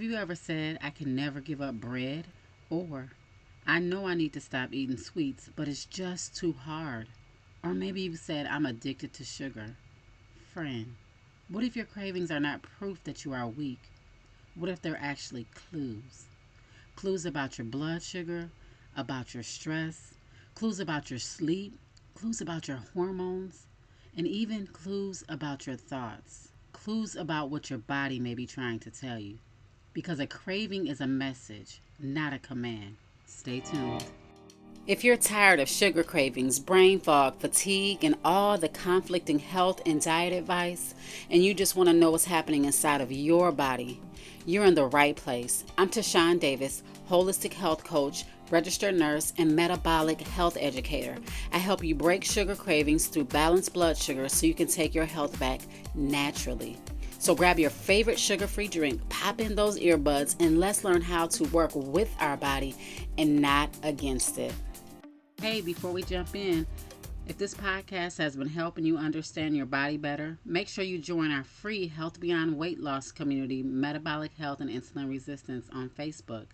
Have you ever said, I can never give up bread? Or, I know I need to stop eating sweets, but it's just too hard. Or maybe you said, I'm addicted to sugar. Friend, what if your cravings are not proof that you are weak? What if they're actually clues? Clues about your blood sugar, about your stress, clues about your sleep, clues about your hormones, and even clues about your thoughts. Clues about what your body may be trying to tell you. Because a craving is a message, not a command. Stay tuned. If you're tired of sugar cravings, brain fog, fatigue, and all the conflicting health and diet advice, and you just want to know what's happening inside of your body, you're in the right place. I'm TaShawn Davis, holistic health coach, registered nurse, and metabolic health educator. I help you break sugar cravings through balanced blood sugar so you can take your health back naturally. So grab your favorite sugar-free drink, pop in those earbuds, and let's learn how to work with our body and not against it. Hey, before we jump in, if this podcast has been helping you understand your body better, make sure you join our free Health Beyond Weight Loss community, Metabolic Health and Insulin Resistance, on Facebook.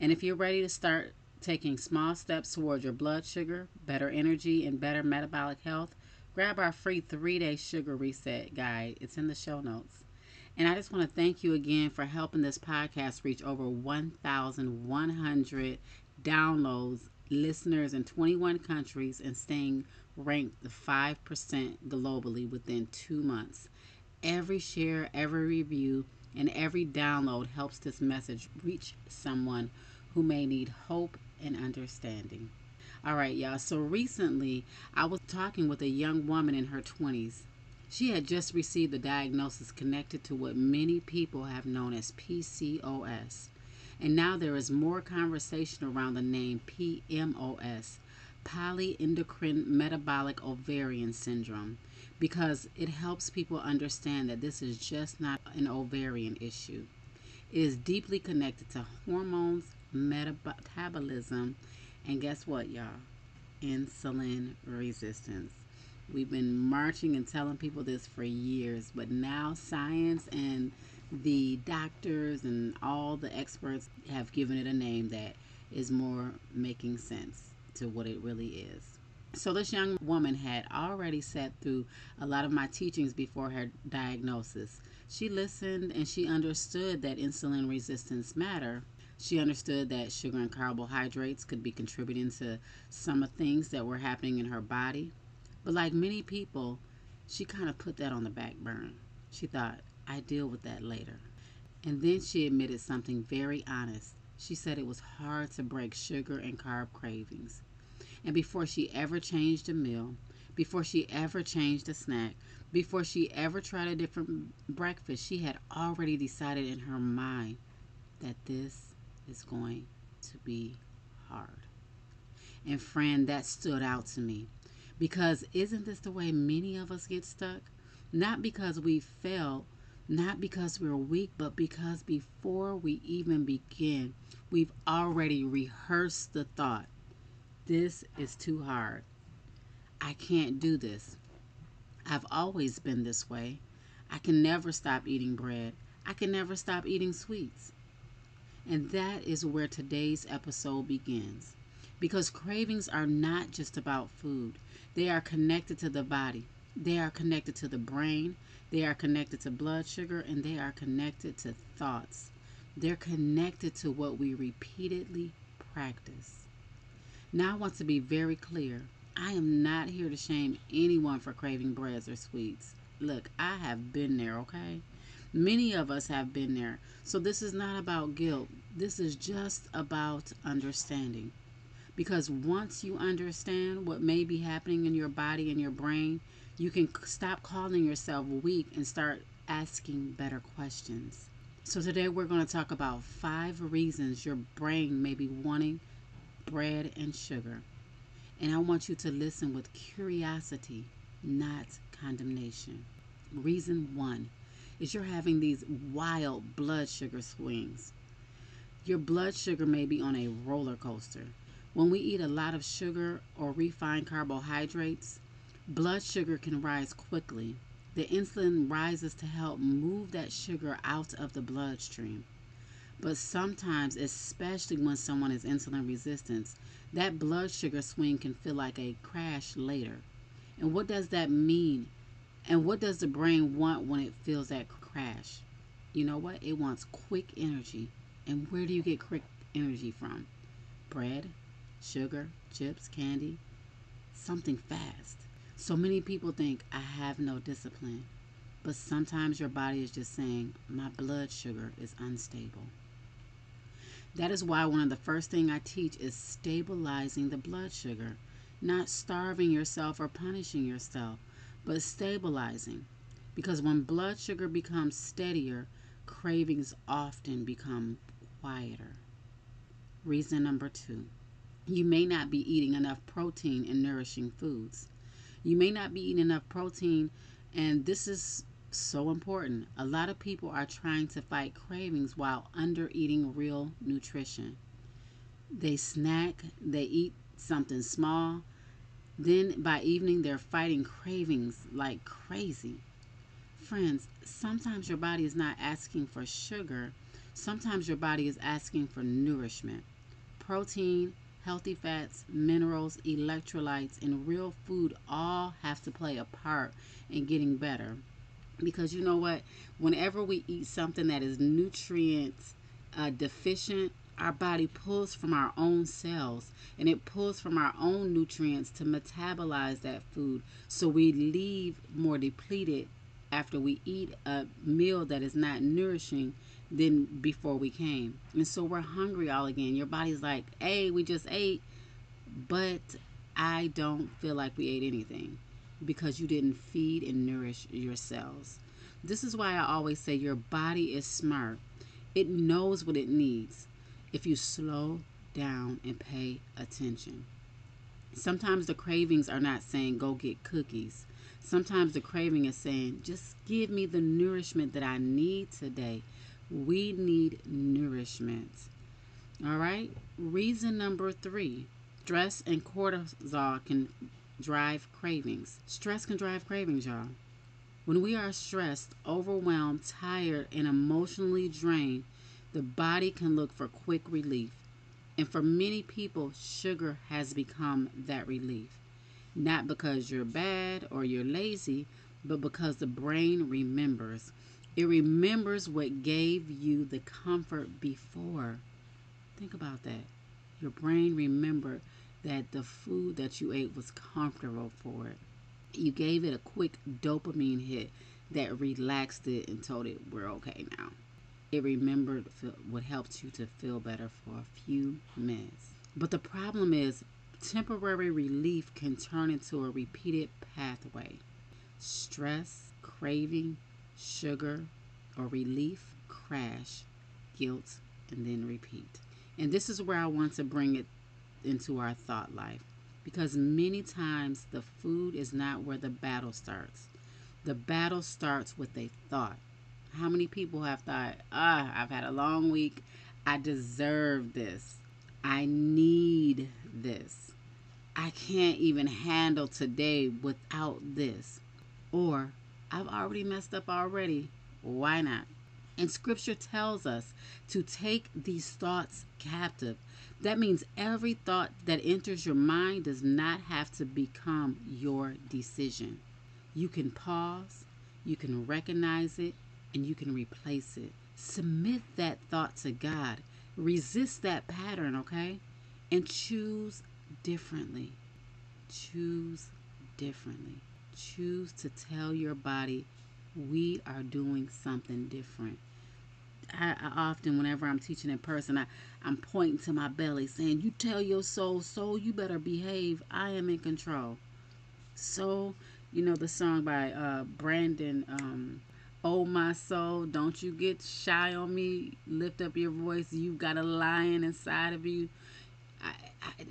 And if you're ready to start taking small steps towards your blood sugar, better energy, and better metabolic health, grab our free 3-day sugar reset guide. It's in the show notes. And I just want to thank you again for helping this podcast reach over 1,100 downloads, listeners in 21 countries, and staying ranked the 5% globally within 2 months. Every share, every review, and every download helps this message reach someone who may need hope and understanding. All right, y'all. So recently, I was talking with a young woman in her 20s. She had just received a diagnosis connected to what many people have known as PCOS. And now there is more conversation around the name PMOS, polyendocrine metabolic ovarian syndrome, because it helps people understand that this is just not an ovarian issue. It is deeply connected to hormones, metabolism, and guess what, y'all? Insulin resistance. We've been marching and telling people this for years, but now science and the doctors and all the experts have given it a name that is more making sense to what it really is. So this young woman had already sat through a lot of my teachings before her diagnosis. She listened and she understood that insulin resistance mattered. She understood that sugar and carbohydrates could be contributing to some of the things that were happening in her body. But like many people, she kind of put that on the back burner. She thought, I deal with that later. And then she admitted something very honest. She said it was hard to break sugar and carb cravings. And before she ever changed a meal, before she ever changed a snack, before she ever tried a different breakfast, she had already decided in her mind that this is going to be hard. And friend, that stood out to me. Because isn't this the way many of us get stuck? Not because we failed, not because we're weak, but because before we even begin, we've already rehearsed the thought. This is too hard. I can't do this. I've always been this way. I can never stop eating bread. I can never stop eating sweets. And that is where today's episode begins. Because cravings are not just about food, they are connected to the body, they are connected to the brain, they are connected to blood sugar, and they are connected to thoughts. They're connected to what we repeatedly practice. Now, I want to be very clear. I am not here to shame anyone for craving breads or sweets. Look, I have been there, okay? Many of us have been there. So this is not about guilt. This is just about understanding. Because once you understand what may be happening in your body and your brain, you can stop calling yourself weak and start asking better questions. So today we're going to talk about 5 reasons your brain may be wanting bread and sugar. And I want you to listen with curiosity, not condemnation. Reason 1 is you're having these wild blood sugar swings. Your blood sugar may be on a roller coaster. When we eat a lot of sugar or refined carbohydrates, blood sugar can rise quickly. The insulin rises to help move that sugar out of the bloodstream. But sometimes, especially when someone is insulin resistant, that blood sugar swing can feel like a crash later. And what does that mean? And what does the brain want when it feels that crash? You know what? It wants quick energy. And where do you get quick energy from? Bread, sugar, chips, candy, something fast. So many people think I have no discipline. But sometimes your body is just saying, my blood sugar is unstable. That is why one of the first things I teach is stabilizing the blood sugar, not starving yourself or punishing yourself, but stabilizing. Because when blood sugar becomes steadier, cravings often become quieter. Reason number 2. You may not be eating enough protein and nourishing foods. You may not be eating enough protein, and this is so important. A lot of people are trying to fight cravings while under eating real nutrition. They snack, they eat something small, then by evening they're fighting cravings like crazy. Friends, sometimes your body is not asking for sugar, sometimes your body is asking for nourishment. Protein, healthy fats, minerals, electrolytes, and real food all have to play a part in getting better. Because you know what? Whenever we eat something that is nutrient deficient, our body pulls from our own cells and it pulls from our own nutrients to metabolize that food. So we leave more depleted after we eat a meal that is not nourishing than before we came. And so we're hungry all again. Your body's like, hey, we just ate, but I don't feel like we ate anything because you didn't feed and nourish your cells. This is why I always say your body is smart. It knows what it needs if you slow down and pay attention. Sometimes the cravings are not saying go get cookies. Sometimes the craving is saying just give me the nourishment that I need today. We need nourishment. All right. Reason number 3. Stress and cortisol can drive cravings. Stress can drive cravings, y'all. When we are stressed, overwhelmed, tired, and emotionally drained, the body can look for quick relief. And for many people, sugar has become that relief. Not because you're bad or you're lazy, but because the brain remembers. It remembers what gave you the comfort before. Think about that. Your brain remembered that the food that you ate was comfortable for it. You gave it a quick dopamine hit that relaxed it and told it, we're okay now. It remembered what helped you to feel better for a few minutes. But the problem is, temporary relief can turn into a repeated pathway. Stress, craving, sugar, or relief, crash, guilt, and then repeat. And this is where I want to bring it into our thought life. Because many times the food is not where the battle starts. The battle starts with a thought. How many people have thought, I've had a long week. I deserve this. I need this. I can't even handle today without this. Or, I've already messed up already. Why not? And scripture tells us to take these thoughts captive. That means every thought that enters your mind does not have to become your decision. You can pause, you can recognize it, and you can replace it. Submit that thought to God. Resist that pattern, okay? And choose differently. Choose differently. Choose to tell your body, we are doing something different. I often, whenever I'm teaching in person, I'm pointing to my belly saying, you tell your soul, you better behave. I am in control. So, you know the song by Brandon, oh my soul, don't you get shy on me. Lift up your voice. You've got a lion inside of you.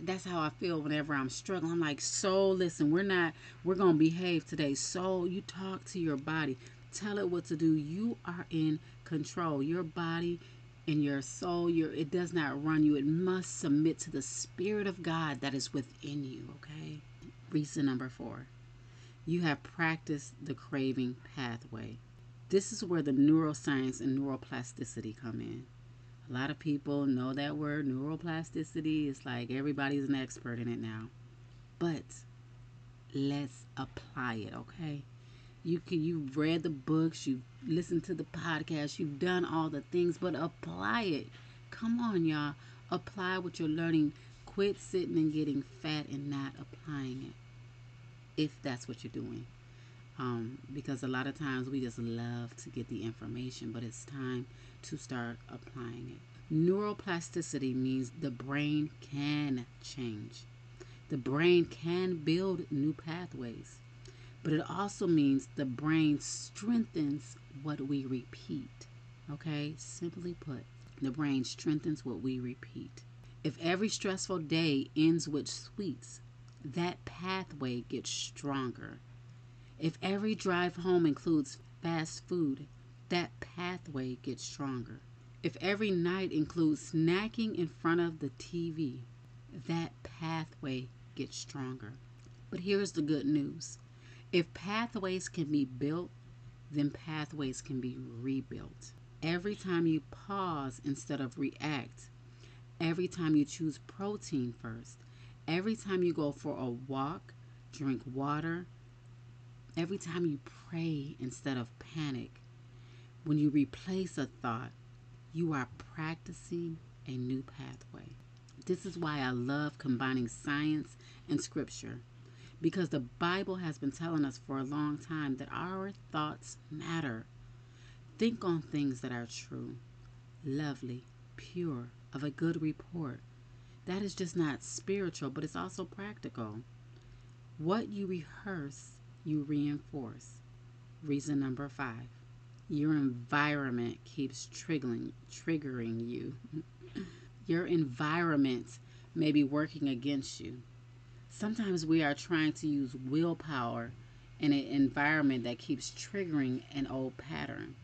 That's how I feel whenever I'm struggling. I'm like, soul, listen, we're going to behave today. Soul, you talk to your body. Tell it what to do. You are in control. Your body and your soul, it does not run you. It must submit to the Spirit of God that is within you, okay? Reason number 4. You have practiced the craving pathway. This is where the neuroscience and neuroplasticity come in. A lot of people know that word neuroplasticity. It's like everybody's an expert in it now. But let's apply it, okay? You've read the books, you've listened to the podcast, you've done all the things, but apply it. Come on, y'all. Apply what you're learning. Quit sitting and getting fat and not applying it, if that's what you're doing. Because a lot of times we just love to get the information, but it's time to start applying it. Neuroplasticity means the brain can change. The brain can build new pathways, but it also means the brain strengthens what we repeat. Okay, simply put, the brain strengthens what we repeat. If every stressful day ends with sweets, that pathway gets stronger. If every drive home includes fast food, that pathway gets stronger. If every night includes snacking in front of the TV, that pathway gets stronger. But here's the good news. If pathways can be built, then pathways can be rebuilt. Every time you pause instead of react, every time you choose protein first, every time you go for a walk, drink water, every time you pray instead of panic, when you replace a thought, you are practicing a new pathway. This is why I love combining science and scripture, because the Bible has been telling us for a long time that our thoughts matter. Think on things that are true, lovely, pure, of a good report. That is just not spiritual, but it's also practical. What you rehearse, you reinforce. Reason number 5. Your environment keeps triggering you. Your environment may be working against you. Sometimes we are trying to use willpower in an environment that keeps triggering an old pattern.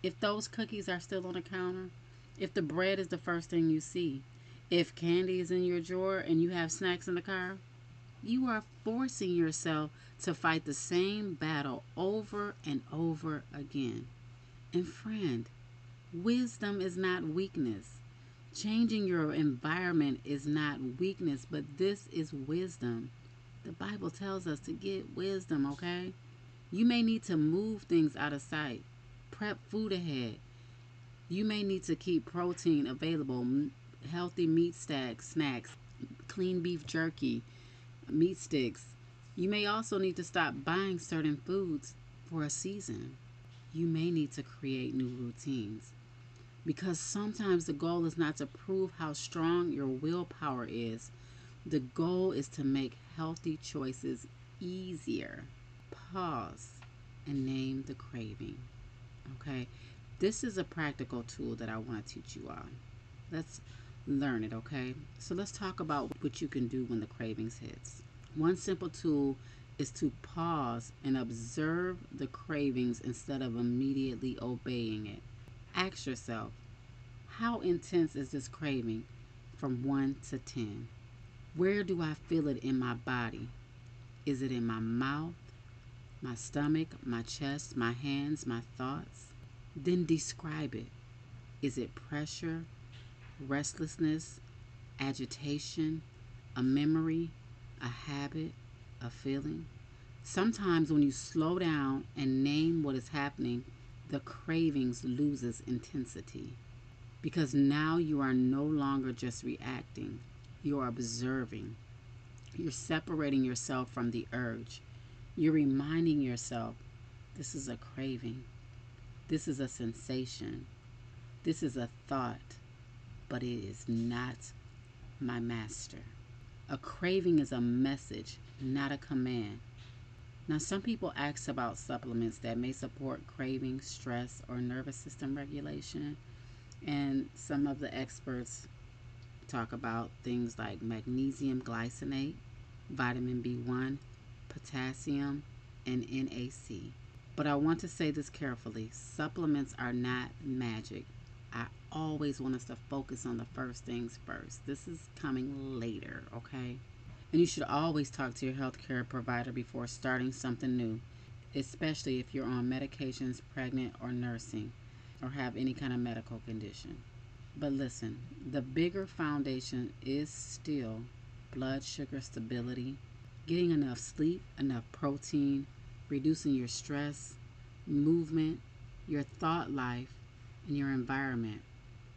If those cookies are still on the counter, if the bread is the first thing you see, if candy is in your drawer and you have snacks in the car, you are forcing yourself to fight the same battle over and over again. And friend, wisdom is not weakness. Changing your environment is not weakness, but this is wisdom. The Bible tells us to get wisdom, okay? You may need to move things out of sight, prep food ahead. You may need to keep protein available, healthy meat snacks, clean beef jerky, meat sticks. You may also need to stop buying certain foods for a season. You may need to create new routines, because sometimes the goal is not to prove how strong your willpower is. The goal is to make healthy choices easier. Pause and name the craving. Okay? This is a practical tool that I want to teach you all. Let's learn it, okay? So let's talk about what you can do when the cravings hits. One simple tool is to pause and observe the cravings instead of immediately obeying it. Ask yourself, how intense is this craving from 1 to 10? Where do I feel it in my body? Is it in my mouth, my stomach, my chest, my hands, my thoughts? Then describe it. Is it pressure, restlessness, agitation, a memory, a habit, a feeling? Sometimes when you slow down and name what is happening, the cravings loses intensity, because now you are no longer just reacting, you're observing. You're separating yourself from the urge. You're reminding yourself, this is a craving. This is a sensation. This is a thought, but it is not my master. A craving is a message, not a command. Now, some people ask about supplements that may support craving, stress, or nervous system regulation. And some of the experts talk about things like magnesium glycinate, vitamin B1, potassium, and NAC. But I want to say this carefully. Supplements are not magic. I always want us to focus on the first things first. This is coming later, okay? And you should always talk to your healthcare provider before starting something new, especially if you're on medications, pregnant, or nursing, or have any kind of medical condition. But listen, the bigger foundation is still blood sugar stability, getting enough sleep, enough protein, reducing your stress, movement, your thought life, and your environment.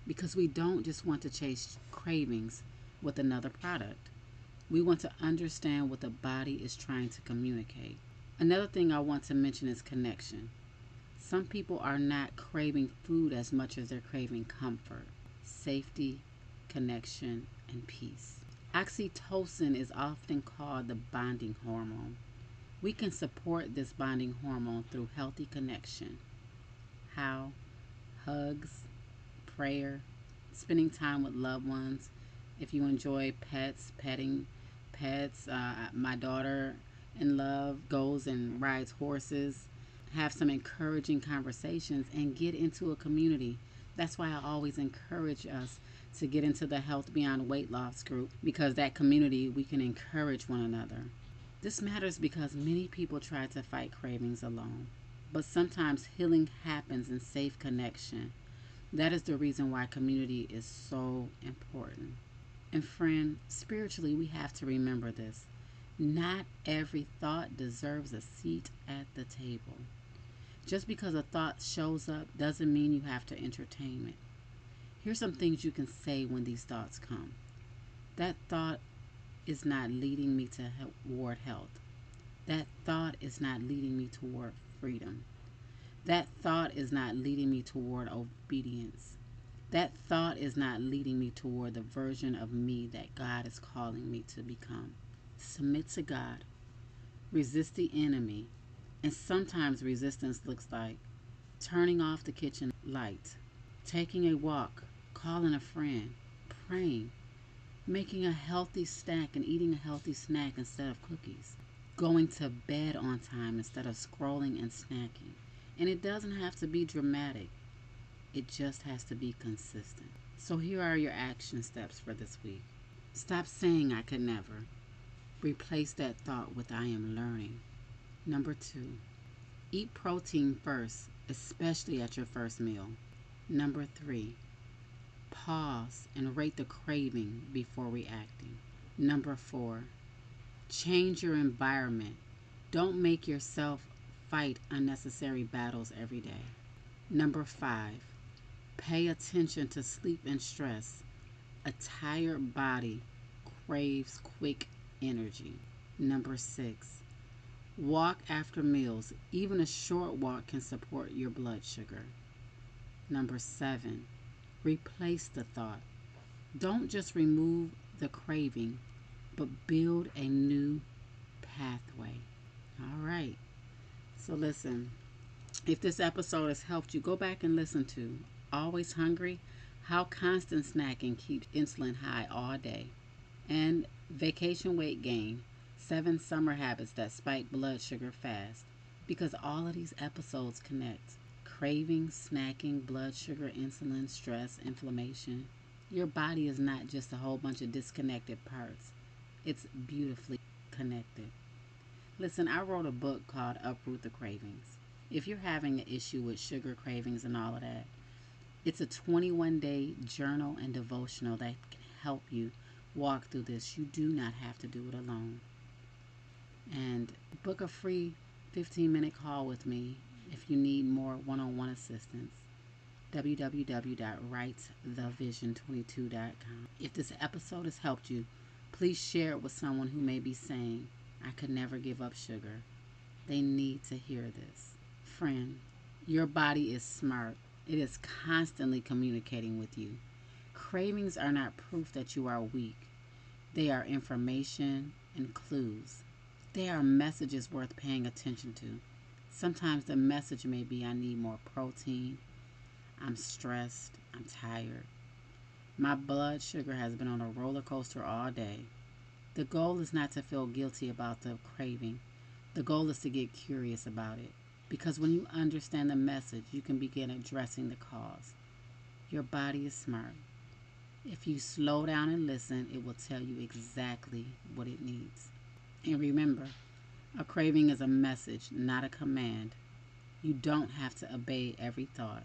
Because we don't just want to chase cravings with another product. We want to understand what the body is trying to communicate. Another thing I want to mention is connection. Some people are not craving food as much as they're craving comfort, safety, connection, and peace. Oxytocin is often called the bonding hormone. We can support this bonding hormone through healthy connection. How? Hugs, prayer, spending time with loved ones. If you enjoy pets, petting pets, my daughter in love goes and rides horses. Have some encouraging conversations and get into a community. That's why I always encourage us to get into the Health Beyond Weight Loss group, because that community, we can encourage one another. This matters because many people try to fight cravings alone, but sometimes healing happens in safe connection. That is the reason why community is so important. And friend, spiritually, we have to remember this. Not every thought deserves a seat at the table. Just because a thought shows up doesn't mean you have to entertain it. Here's some things you can say when these thoughts come. That thought is not leading me toward health. That thought is not leading me toward freedom. That thought is not leading me toward obedience. That thought is not leading me toward the version of me that God is calling me to become. Submit to God. Resist the enemy. And sometimes resistance looks like turning off the kitchen light, taking a walk, calling a friend, praying, making a healthy snack and eating a healthy snack instead of cookies, going to bed on time instead of scrolling and snacking. And it doesn't have to be dramatic. It just has to be consistent. So here are your action steps for this week. Stop saying I could never. Replace that thought with I am learning. Number 2, eat protein first, especially at your first meal. Number 3, pause and rate the craving before reacting. Number 4, change your environment. Don't make yourself fight unnecessary battles every day. Number 5, pay attention to sleep and stress. A tired body craves quick energy. Number 6, walk after meals. Even a short walk can support your blood sugar. Number 7, replace the thought. Don't just remove the craving, but build a new pathway. All right. So listen, if this episode has helped you, go back and listen to Always Hungry, How Constant Snacking Keeps Insulin High All Day, and Vacation Weight Gain, 7 Summer Habits That Spike Blood Sugar Fast, because all of these episodes connect. Craving, snacking, blood sugar, insulin, stress, inflammation. Your body is not just a whole bunch of disconnected parts. It's beautifully connected. Listen, I wrote a book called Uproot the Cravings. If you're having an issue with sugar cravings and all of that, it's a 21-day journal and devotional that can help you walk through this. You do not have to do it alone. And book a free 15-minute call with me if you need more one-on-one assistance. www.writethevision22.com. If this episode has helped you, please share it with someone who may be saying, I could never give up sugar. They need to hear this. Friend, your body is smart. It is constantly communicating with you. Cravings are not proof that you are weak. They are information and clues. They are messages worth paying attention to. Sometimes the message may be, I need more protein. I'm stressed. I'm tired. My blood sugar has been on a roller coaster all day. The goal is not to feel guilty about the craving. The goal is to get curious about it. Because when you understand the message, you can begin addressing the cause. Your body is smart. If you slow down and listen, it will tell you exactly what it needs. And remember, a craving is a message, not a command. You don't have to obey every thought.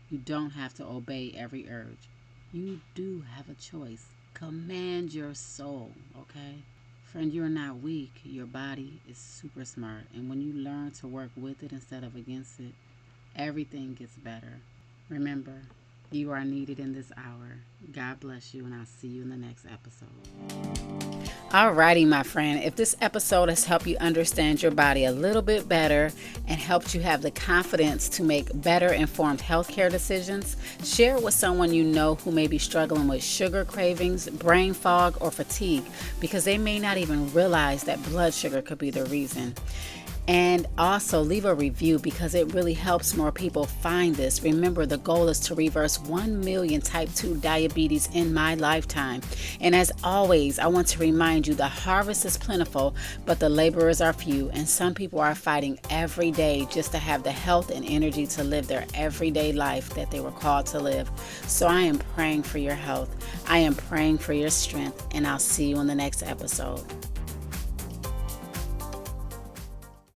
You don't have to obey every urge. You do have a choice. Command your soul, okay? Friend, you're not weak. Your body is super smart. And when you learn to work with it instead of against it, everything gets better. Remember, you are needed in this hour. God bless you, and I'll see you in the next episode. Alrighty, my friend. If this episode has helped you understand your body a little bit better and helped you have the confidence to make better informed healthcare decisions, share it with someone you know who may be struggling with sugar cravings, brain fog, or fatigue, because they may not even realize that blood sugar could be the reason. And also leave a review because it really helps more people find this. Remember, the goal is to reverse 1 million type 2 diabetes in my lifetime. And as always, I want to remind you the harvest is plentiful, but the laborers are few. And some people are fighting every day just to have the health and energy to live their everyday life that they were called to live. So I am praying for your health. I am praying for your strength. And I'll see you in the next episode.